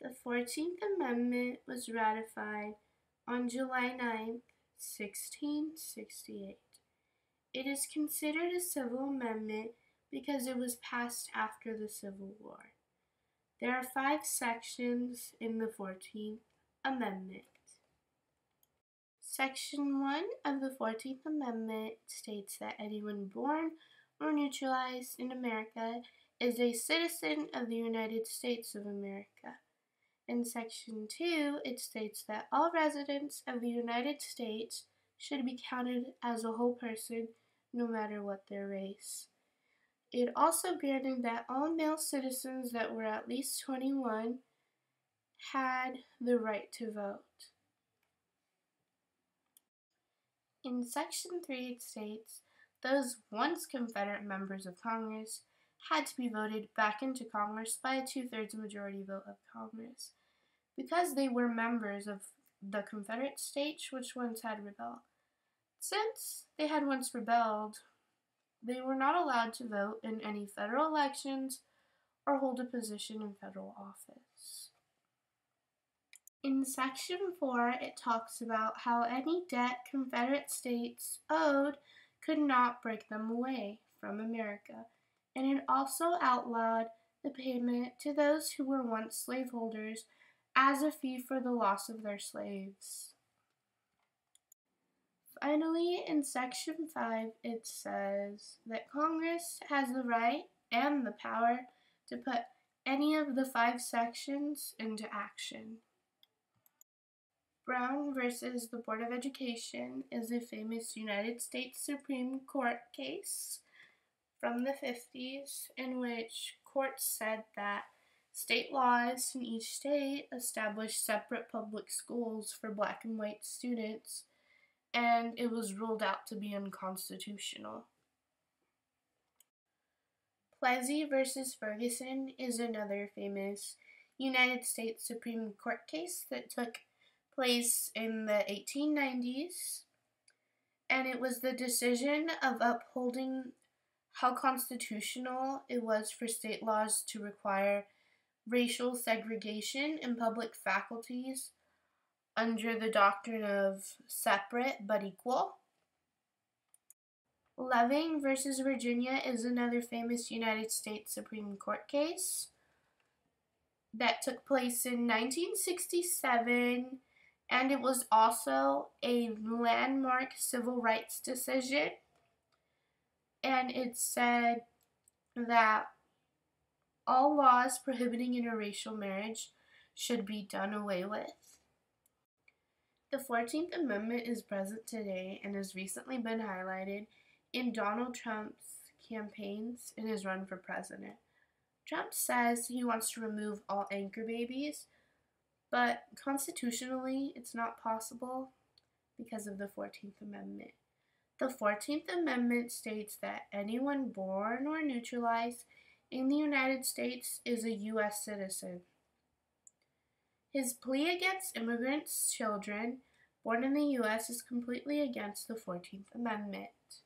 The 14th Amendment was ratified on July 9, 1668. It is considered a civil amendment because it was passed after the Civil War. There are 5 sections in the 14th Amendment. Section 1 of the 14th Amendment states that anyone born or naturalized in America is a citizen of the United States of America. In Section 2, it states that all residents of the United States should be counted as a whole person, no matter what their race. It also granted that all male citizens that were at least 21 had the right to vote. In Section 3, it states those once Confederate members of Congress had to be voted back into Congress by a 2/3 majority vote of Congress, because they were members of the Confederate states which once had rebelled. Since they had once rebelled, they were not allowed to vote in any federal elections or hold a position in federal office. In Section 4, it talks about how any debt Confederate states owed could not break them away from America, and it also outlawed the payment to those who were once slaveholders as a fee for the loss of their slaves. Finally, in Section 5, it says that Congress has the right and the power to put any of the 5 sections into action. Brown versus the Board of Education is a famous United States Supreme Court case from the 50s in which courts said that state laws in each state established separate public schools for black and white students, and it was ruled out to be unconstitutional. Plessy versus Ferguson is another famous United States Supreme Court case that took place in the 1890s, and it was the decision of upholding how constitutional it was for state laws to require racial segregation in public faculties under the doctrine of separate but equal. Loving versus Virginia is another famous United States Supreme Court case that took place in 1967, and it was also a landmark civil rights decision, and it said that all laws prohibiting interracial marriage should be done away with. The 14th Amendment is present today and has recently been highlighted in Donald Trump's campaigns in his run for president. Trump says he wants to remove all anchor babies, but constitutionally it's not possible because of the 14th Amendment. The 14th Amendment states that anyone born or naturalized in the United States is a U.S. citizen. His plea against immigrants' children born in the U.S. is completely against the 14th Amendment.